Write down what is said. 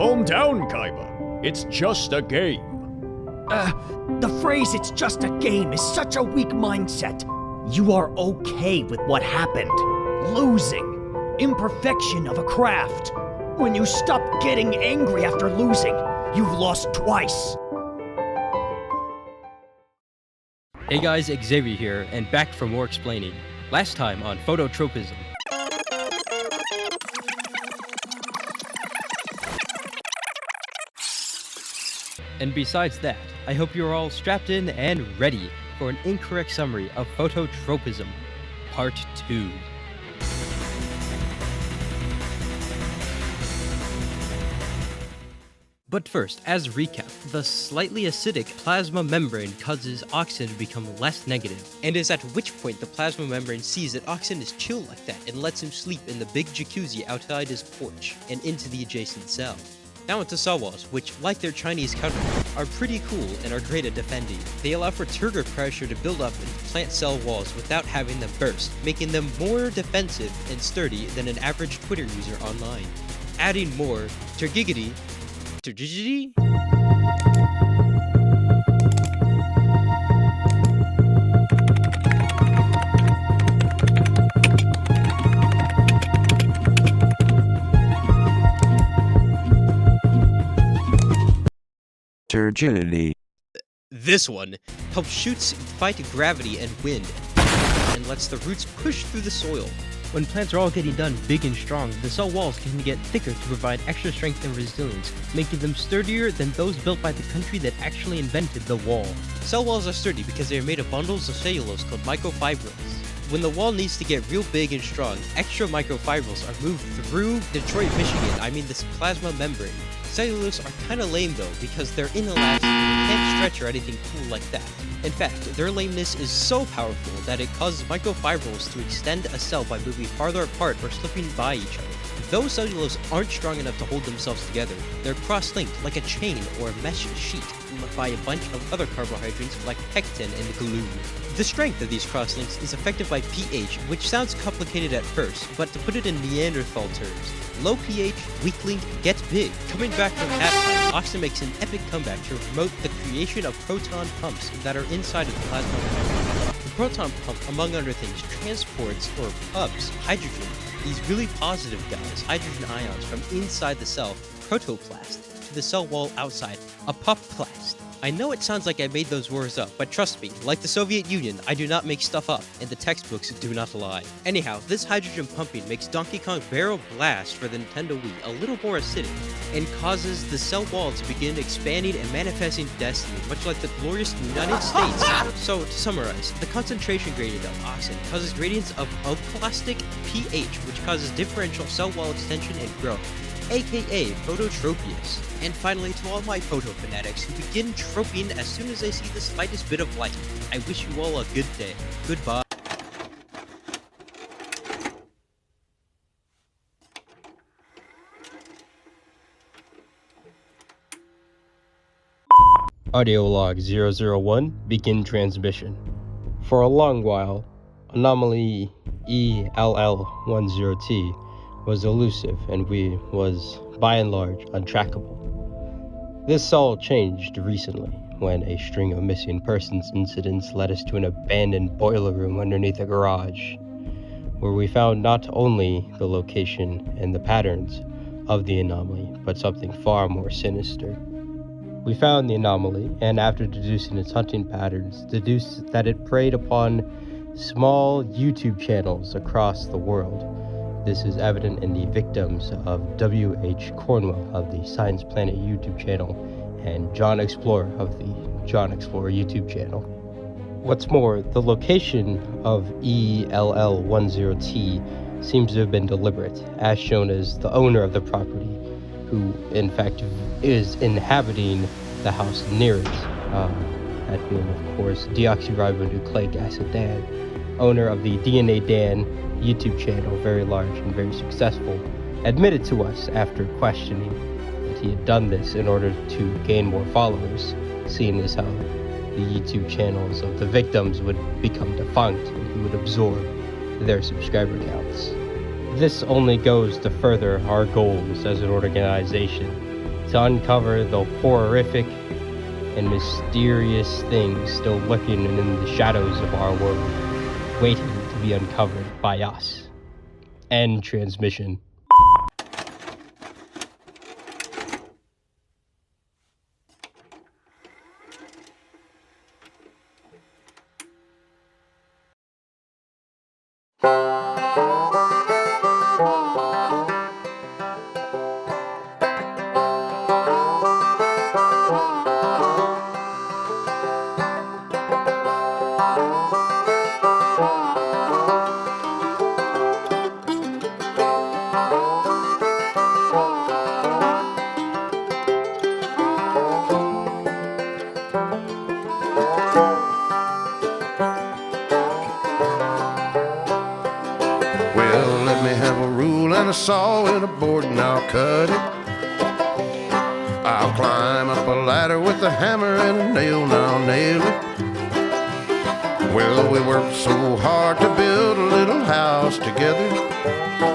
Calm down, Kaiba. It's just a game. The phrase "it's just a game" is such a weak mindset. You are okay with what happened. Losing. Imperfection of a craft. When you stop getting angry after losing, you've lost twice. Hey guys, Xavier here, and back for more explaining. Last time on Phototropism. And besides that, I hope you're all strapped in and ready for an incorrect summary of Phototropism, Part 2. But first, as recap, the slightly acidic plasma membrane causes oxygen to become less negative, and is at which point the plasma membrane sees that oxygen is chill like that and lets him sleep in the big jacuzzi outside his porch and into the adjacent cell. Now into cell walls, which, like their Chinese counterparts, are pretty cool and are great at defending. They allow for turgor pressure to build up in plant cell walls without having them burst, making them more defensive and sturdy than an average Twitter user online. Adding more turgidity. Turgidity. This one helps shoots fight gravity and wind, and lets the roots push through the soil. When plants are all getting done big and strong, the cell walls can get thicker to provide extra strength and resilience, making them sturdier than those built by the country that actually invented the wall. Cell walls are sturdy because they are made of bundles of cellulose called microfibrils. When the wall needs to get real big and strong, extra microfibrils are moved through Detroit, Michigan, this plasma membrane. Cellulose are kinda lame though, because they're inelastic and can't stretch or anything cool like that. In fact, their lameness is so powerful that it causes microfibrils to extend a cell by moving farther apart or slipping by each other. Though cellulose aren't strong enough to hold themselves together, they're cross-linked like a chain or a mesh sheet by a bunch of other carbohydrates like pectin and glue. The strength of these crosslinks is affected by pH, which sounds complicated at first, but to put it in Neanderthal terms, low pH, weak link, get big. Coming back from halftime, oxygen makes an epic comeback to promote the creation of proton pumps that are inside of the plasma membrane. The proton pump, among other things, transports or pumps hydrogen, these really positive guys, hydrogen ions, from inside the cell, protoplast, to the cell wall outside, apoplast. I know it sounds like I made those words up, but trust me, like the Soviet Union, I do not make stuff up, and the textbooks do not lie. Anyhow, this hydrogen pumping makes Donkey Kong Barrel Blast for the Nintendo Wii a little more acidic, and causes the cell wall to begin expanding and manifesting destiny, much like the glorious United States. So, to summarize, the concentration gradient of oxygen causes gradients of apoplastic pH, which causes differential cell wall extension and growth, aka Phototropius. And finally, to all my photo fanatics who begin troping as soon as they see the slightest bit of light, I wish you all a good day. Goodbye. Audio log 001, begin transmission. For a long while, anomaly ELL10T was elusive and was, by and large, untrackable. This all changed recently, when a string of missing persons incidents led us to an abandoned boiler room underneath a garage, where we found not only the location and the patterns of the anomaly, but something far more sinister. We found the anomaly, and after deducing its hunting patterns, deduced that it preyed upon small YouTube channels across the world. This is evident in the victims of W.H. Cornwell of the Science Planet YouTube channel and John Explorer of the John Explorer YouTube channel. What's more, the location of ELL10T seems to have been deliberate, as shown as the owner of the property, who in fact is inhabiting the house near it, that being of course deoxyribonucleic acid Dan, owner of the DNA Dan YouTube channel, very large and very successful, admitted to us after questioning that he had done this in order to gain more followers, seeing as how the YouTube channels of the victims would become defunct and he would absorb their subscriber counts. This only goes to further our goals as an organization to uncover the horrific and mysterious things still lurking in the shadows of our world, waiting to be uncovered by us. End transmission. Well, let me have a rule and a saw and a board and I'll cut it. I'll climb up a ladder with a hammer and a nail and I'll nail it. Well, we worked so hard to build a little house together.